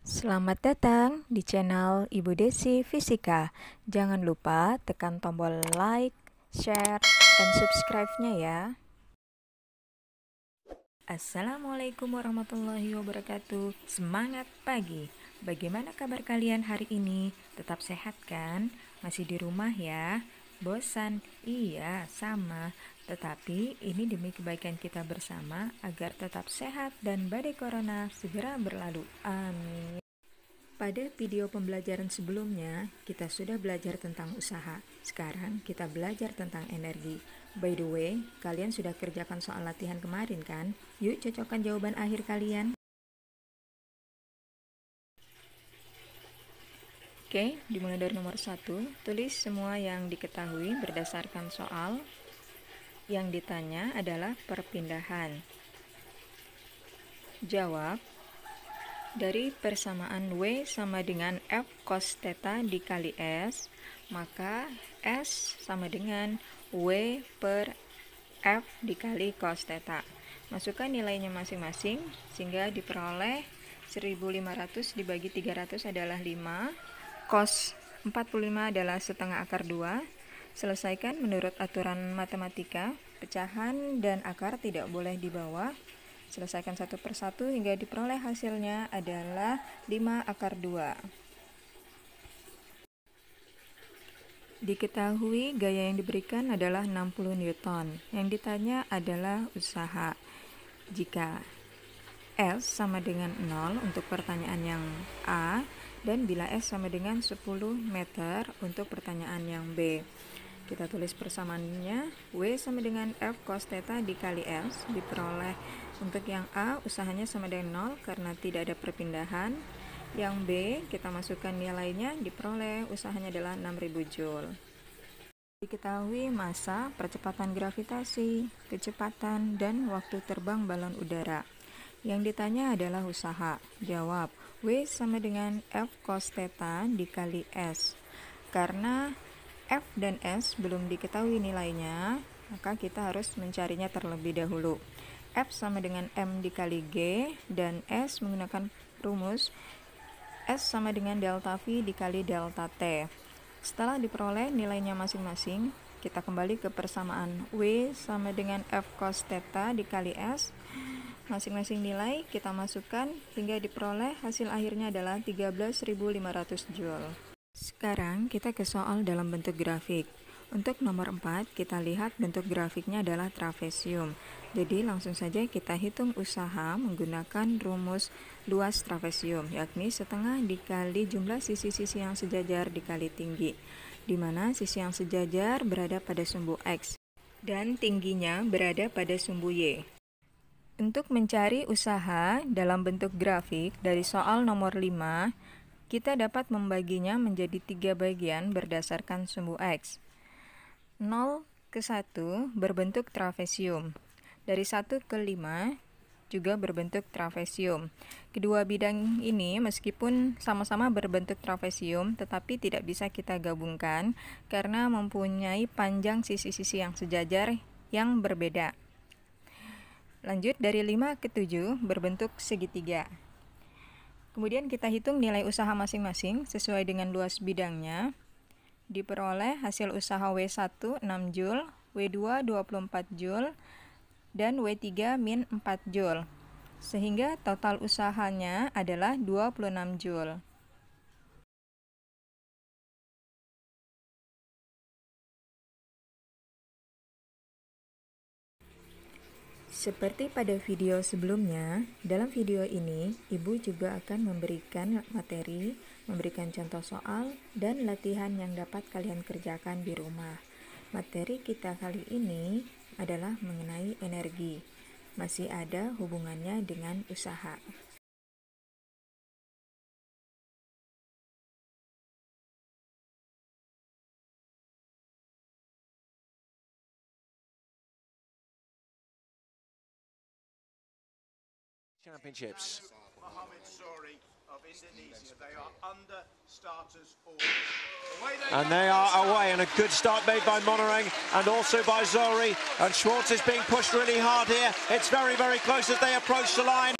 Selamat datang di channel Ibu Desi Fisika. Jangan lupa tekan tombol like, share, dan subscribe-nya ya. Assalamualaikum warahmatullahi wabarakatuh. Semangat pagi. Bagaimana kabar kalian hari ini? Tetap sehat kan? Masih di rumah ya? Bosan? Iya, sama. Tetapi ini demi kebaikan kita bersama agar tetap sehat dan badai corona segera berlalu. Amin. Pada video pembelajaran sebelumnya, kita sudah belajar tentang usaha. Sekarang kita belajar tentang energi. By the way, kalian sudah kerjakan soal latihan kemarin kan? Yuk cocokkan jawaban akhir kalian. Oke, dimulai dari nomor 1. Tulis semua yang diketahui berdasarkan soal. Yang ditanya adalah perpindahan. Jawab. Dari persamaan W sama dengan F cos theta dikali S, maka S sama dengan W per F dikali cos theta. Masukkan nilainya masing-masing sehingga diperoleh 1500 dibagi 300 adalah 5. Cos 45 adalah setengah akar 2. Selesaikan menurut aturan matematika. Pecahan dan akar tidak boleh di bawah. Selesaikan satu persatu hingga diperoleh hasilnya adalah 5 akar 2. Diketahui gaya yang diberikan adalah 60 Newton. Yang ditanya adalah usaha. Jika S sama dengan 0 untuk pertanyaan yang A, dan bila S sama dengan 10 meter untuk pertanyaan yang B. Kita tulis persamaannya, W sama dengan F cos theta dikali S, diperoleh untuk yang A usahanya sama dengan 0 karena tidak ada perpindahan. Yang B kita masukkan nilainya, diperoleh usahanya adalah 6000 Joule. Diketahui massa, percepatan gravitasi, kecepatan, dan waktu terbang balon udara. Yang ditanya adalah usaha. Jawab, W sama dengan F cos theta dikali S. Karena F dan S belum diketahui nilainya, maka kita harus mencarinya terlebih dahulu. F sama dengan M dikali G, dan S menggunakan rumus S sama dengan delta V dikali delta T. Setelah diperoleh nilainya masing-masing, kita kembali ke persamaan W sama dengan F cos theta dikali S. Masing-masing nilai kita masukkan hingga diperoleh hasil akhirnya adalah 13.500 Joule. Sekarang kita ke soal dalam bentuk grafik. Untuk nomor 4, kita lihat bentuk grafiknya adalah trapesium. Jadi langsung saja kita hitung usaha menggunakan rumus luas trapesium, yakni setengah dikali jumlah sisi-sisi yang sejajar dikali tinggi, di mana sisi yang sejajar berada pada sumbu X dan tingginya berada pada sumbu Y. Untuk mencari usaha dalam bentuk grafik dari soal nomor 5, kita dapat membaginya menjadi 3 bagian berdasarkan sumbu X. 0 ke 1 berbentuk trapesium. Dari 1 ke 5 juga berbentuk trapesium. Kedua bidang ini meskipun sama-sama berbentuk trapesium, tetapi tidak bisa kita gabungkan karena mempunyai panjang sisi-sisi yang sejajar yang berbeda. Lanjut, dari 5 ke 7 berbentuk segitiga. Kemudian kita hitung nilai usaha masing-masing sesuai dengan luas bidangnya. Diperoleh hasil usaha W1 6 Joule, W2 24 Joule, dan W3 min 4 Joule. Sehingga total usahanya adalah 26 Joule. Seperti pada video sebelumnya, dalam video ini Ibu juga akan memberikan materi, memberikan contoh soal, dan latihan yang dapat kalian kerjakan di rumah. Materi kita kali ini adalah mengenai energi. Masih ada hubungannya dengan usaha. Championships. Mohamed Zohri of Indonesia. They are under starters orders. And they are away, and a good start made by Monorang and also by Zohri. And Schwartz is being pushed really hard here. It's very, very close as they approach the line.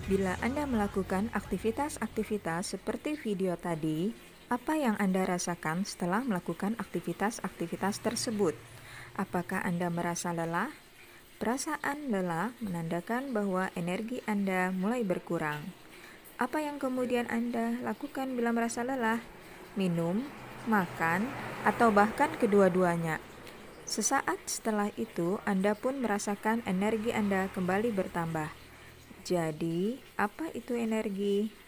Bila Anda melakukan aktivitas-aktivitas seperti video tadi, apa yang Anda rasakan setelah melakukan aktivitas-aktivitas tersebut? Apakah Anda merasa lelah? Perasaan lelah menandakan bahwa energi Anda mulai berkurang. Apa yang kemudian Anda lakukan bila merasa lelah? Minum, makan, atau bahkan kedua-duanya. Sesaat setelah itu, Anda pun merasakan energi Anda kembali bertambah. Jadi, apa itu energi?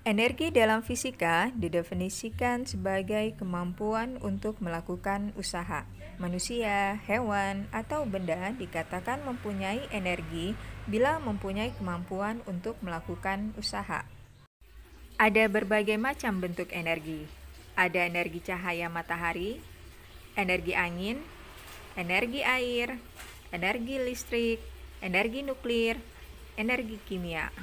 Energi dalam fisika didefinisikan sebagai kemampuan untuk melakukan usaha. Manusia, hewan, atau benda dikatakan mempunyai energi bila mempunyai kemampuan untuk melakukan usaha. Ada berbagai macam bentuk energi. Ada energi cahaya matahari, energi angin, energi air, energi listrik, energi nuklir, energi kimia.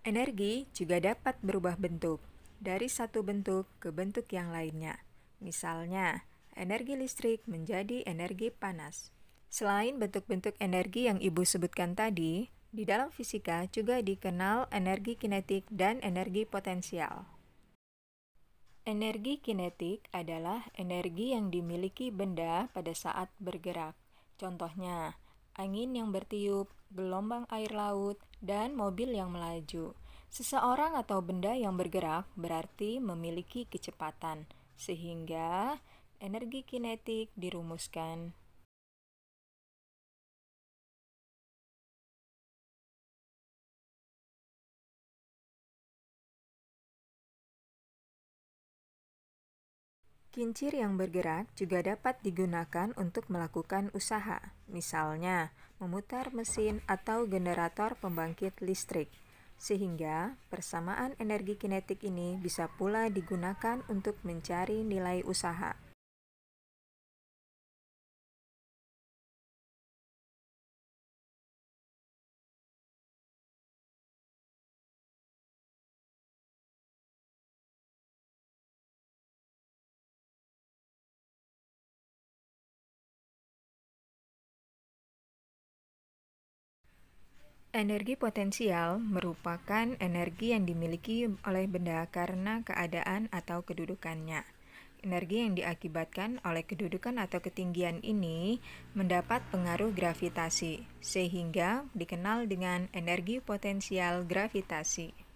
Energi juga dapat berubah bentuk, dari satu bentuk ke bentuk yang lainnya. Misalnya, energi listrik menjadi energi panas. Selain bentuk-bentuk energi yang Ibu sebutkan tadi, di dalam fisika juga dikenal energi kinetik dan energi potensial. Energi kinetik adalah energi yang dimiliki benda pada saat bergerak. Contohnya, angin yang bertiup, gelombang air laut, dan mobil yang melaju. Seseorang atau benda yang bergerak berarti memiliki kecepatan, sehingga energi kinetik dirumuskan. Kincir yang bergerak juga dapat digunakan untuk melakukan usaha, misalnya memutar mesin atau generator pembangkit listrik, sehingga persamaan energi kinetik ini bisa pula digunakan untuk mencari nilai usaha. Energi potensial merupakan energi yang dimiliki oleh benda karena keadaan atau kedudukannya. Energi yang diakibatkan oleh kedudukan atau ketinggian ini mendapat pengaruh gravitasi, sehingga dikenal dengan energi potensial gravitasi.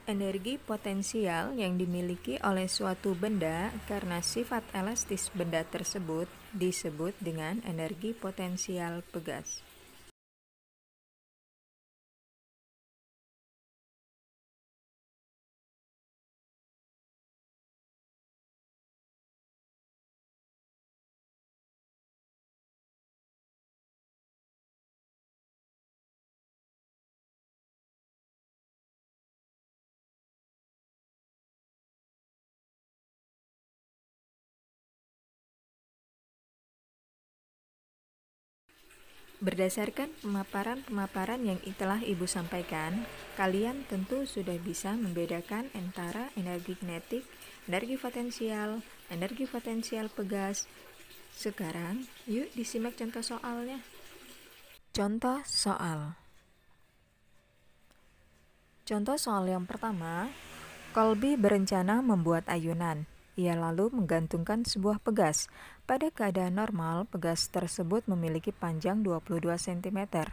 Energi potensial yang dimiliki oleh suatu benda karena sifat elastis benda tersebut disebut dengan energi potensial pegas. Berdasarkan pemaparan-pemaparan yang telah Ibu sampaikan, kalian tentu sudah bisa membedakan antara energi kinetik, energi potensial pegas. Sekarang, yuk disimak contoh soalnya. Contoh soal. Contoh soal yang pertama, Colby berencana membuat ayunan. Ia lalu menggantungkan sebuah pegas. Pada keadaan normal, pegas tersebut memiliki panjang 22 cm.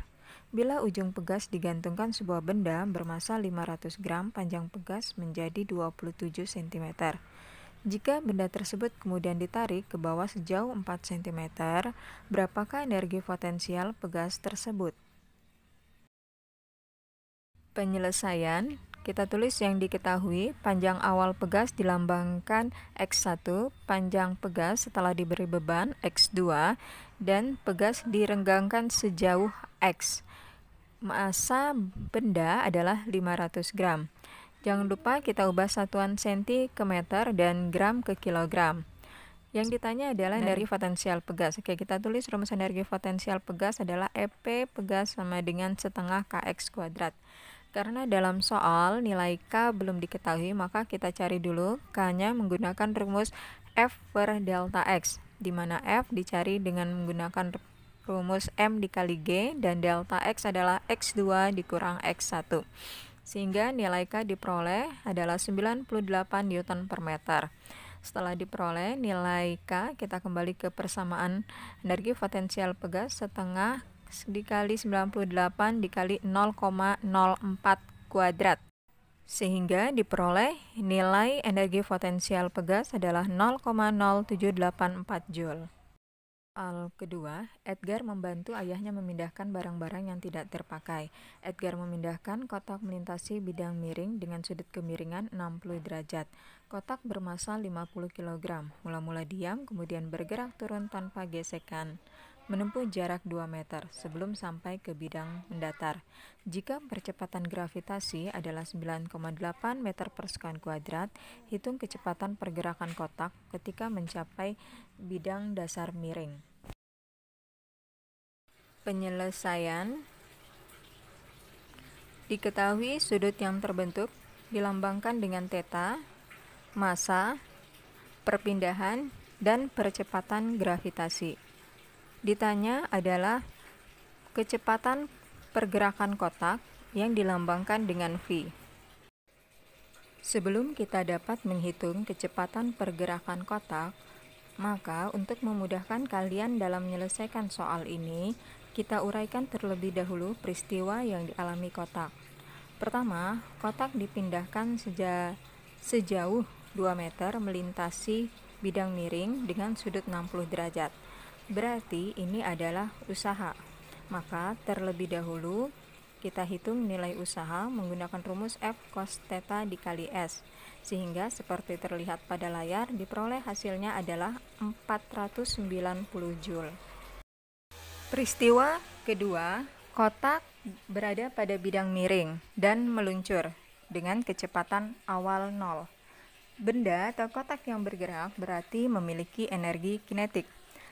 Bila ujung pegas digantungkan sebuah benda bermassa 500 gram, panjang pegas menjadi 27 cm. Jika benda tersebut kemudian ditarik ke bawah sejauh 4 cm, berapakah energi potensial pegas tersebut? Penyelesaian, kita tulis yang diketahui, panjang awal pegas dilambangkan X1, panjang pegas setelah diberi beban X2, dan pegas direnggangkan sejauh X. Massa benda adalah 500 gram. Jangan lupa kita ubah satuan senti ke meter dan gram ke kilogram. Yang ditanya adalah energi potensial pegas. Oke, kita tulis rumus energi potensial pegas adalah EP pegas sama dengan setengah Kx kuadrat. Karena dalam soal nilai K belum diketahui, maka kita cari dulu K-nya menggunakan rumus F per delta X, di mana F dicari dengan menggunakan rumus M dikali G, dan delta X adalah X2 dikurang X1. Sehingga nilai K diperoleh adalah 98 Newton per meter. Setelah diperoleh nilai K, kita kembali ke persamaan energi potensial pegas setengah dikali 98 dikali 0,04 kuadrat. Sehingga diperoleh nilai energi potensial pegas adalah 0,0784 Joule. Soal kedua, Edgar membantu ayahnya memindahkan barang-barang yang tidak terpakai. Edgar memindahkan kotak melintasi bidang miring dengan sudut kemiringan 60 derajat. Kotak bermassa 50 kg. Mula-mula diam, kemudian bergerak turun tanpa gesekan, menempuh jarak 2 meter sebelum sampai ke bidang mendatar. Jika percepatan gravitasi adalah 9,8 meter per sekon kuadrat, hitung kecepatan pergerakan kotak ketika mencapai bidang dasar miring. Penyelesaian, diketahui sudut yang terbentuk dilambangkan dengan theta, massa, perpindahan, dan percepatan gravitasi. Ditanya adalah kecepatan pergerakan kotak yang dilambangkan dengan V. Sebelum kita dapat menghitung kecepatan pergerakan kotak, maka untuk memudahkan kalian dalam menyelesaikan soal ini, kita uraikan terlebih dahulu peristiwa yang dialami kotak. Pertama, kotak dipindahkan sejauh 2 meter melintasi bidang miring dengan sudut 60 derajat. Berarti ini adalah usaha. Maka terlebih dahulu kita hitung nilai usaha menggunakan rumus F cos theta dikali S. Sehingga seperti terlihat pada layar, diperoleh hasilnya adalah 490 Joule. Peristiwa kedua, kotak berada pada bidang miring dan meluncur dengan kecepatan awal 0. Benda atau kotak yang bergerak berarti memiliki energi kinetik.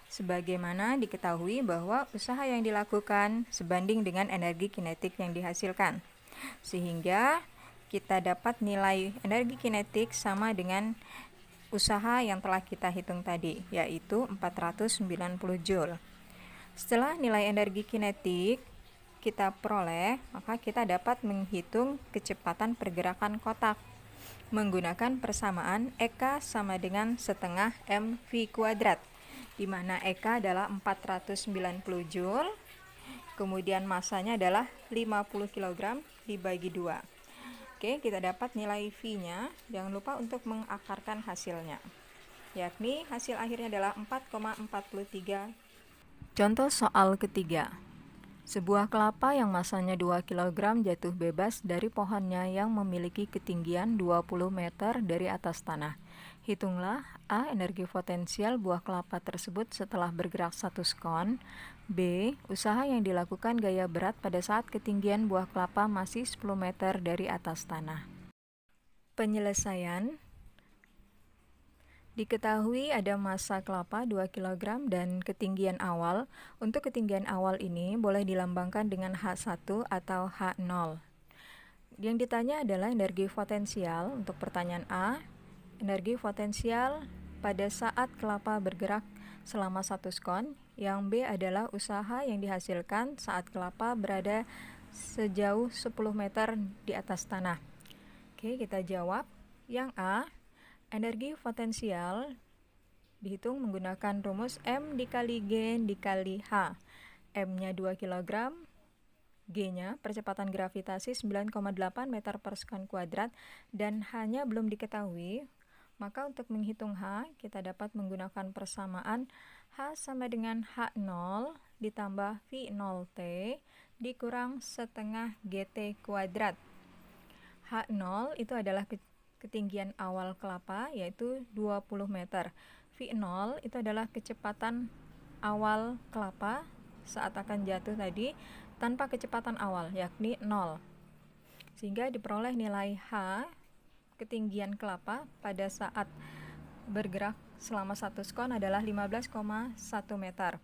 Sebagaimana diketahui bahwa usaha yang dilakukan sebanding dengan energi kinetik yang dihasilkan. Sehingga kita dapat nilai energi kinetik sama dengan usaha yang telah kita hitung tadi, yaitu 490 Joule. Setelah nilai energi kinetik kita peroleh, maka kita dapat menghitung kecepatan pergerakan kotak menggunakan persamaan EK sama dengan setengah mv kuadrat, di mana EK adalah 490 Joule, kemudian massanya adalah 50 kg dibagi 2. Oke, kita dapat nilai V-nya. Jangan lupa untuk mengakarkan hasilnya, yakni hasil akhirnya adalah 4,43. Contoh soal ketiga. Sebuah kelapa yang masanya 2 kg jatuh bebas dari pohonnya yang memiliki ketinggian 20 meter dari atas tanah. Hitunglah A. Energi potensial buah kelapa tersebut setelah bergerak 1 sekon. B. Usaha yang dilakukan gaya berat pada saat ketinggian buah kelapa masih 10 meter dari atas tanah. Penyelesaian, diketahui ada massa kelapa 2 kg dan ketinggian awal. Untuk ketinggian awal ini boleh dilambangkan dengan H1 atau H0. Yang ditanya adalah energi potensial. Untuk pertanyaan A, energi potensial pada saat kelapa bergerak selama 1 sekon. Yang B adalah usaha yang dihasilkan saat kelapa berada sejauh 10 meter di atas tanah. Oke, kita jawab. Yang A, energi potensial dihitung menggunakan rumus M dikali G dikali H. M-nya 2 kg, G-nya percepatan gravitasi 9,8 meter per sekon kuadrat, dan H-nya belum diketahui. Maka untuk menghitung H, kita dapat menggunakan persamaan H sama dengan H0 ditambah V0T dikurang setengah GT kuadrat. H0 itu adalah ketinggian awal kelapa, yaitu 20 meter. V0 itu adalah kecepatan awal kelapa saat akan jatuh tadi tanpa kecepatan awal, yakni 0. Sehingga diperoleh nilai H, ketinggian kelapa pada saat bergerak selama 1 sekon adalah 15,1 meter.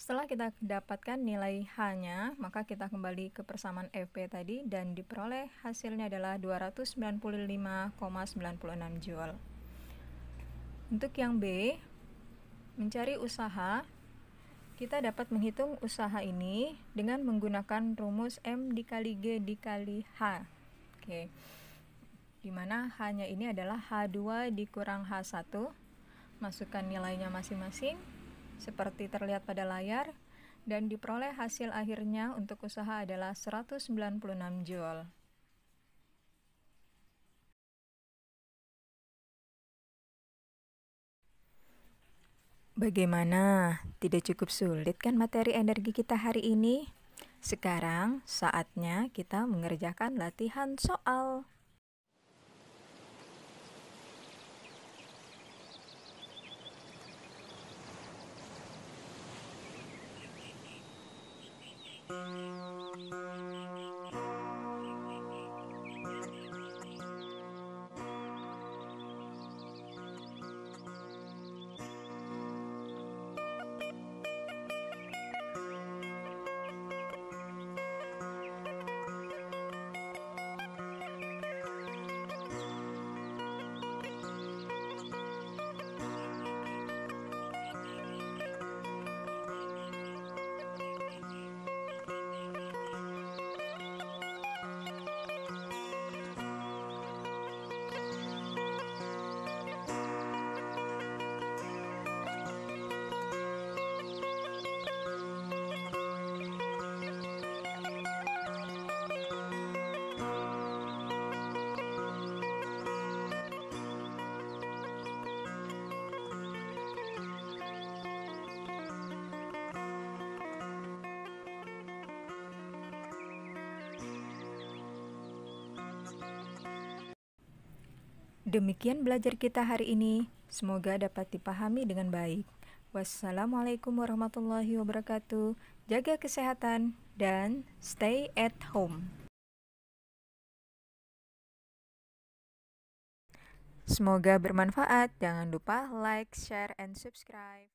Setelah kita dapatkan nilai H-nya, maka kita kembali ke persamaan FP tadi dan diperoleh hasilnya adalah 295,96 Joule. Untuk yang B, mencari usaha, kita dapat menghitung usaha ini dengan menggunakan rumus M dikali G dikali H. Oke. Dimana H-nya ini adalah H2 dikurang H1. Masukkan nilainya masing-masing seperti terlihat pada layar, dan diperoleh hasil akhirnya untuk usaha adalah 196 Joule. Bagaimana? Tidak cukup sulit kan materi energi kita hari ini? Sekarang saatnya kita mengerjakan latihan soal. Demikian belajar kita hari ini. Semoga dapat dipahami dengan baik. Wassalamualaikum warahmatullahi wabarakatuh. Jaga kesehatan dan stay at home. Semoga bermanfaat. Jangan lupa like, share, and subscribe.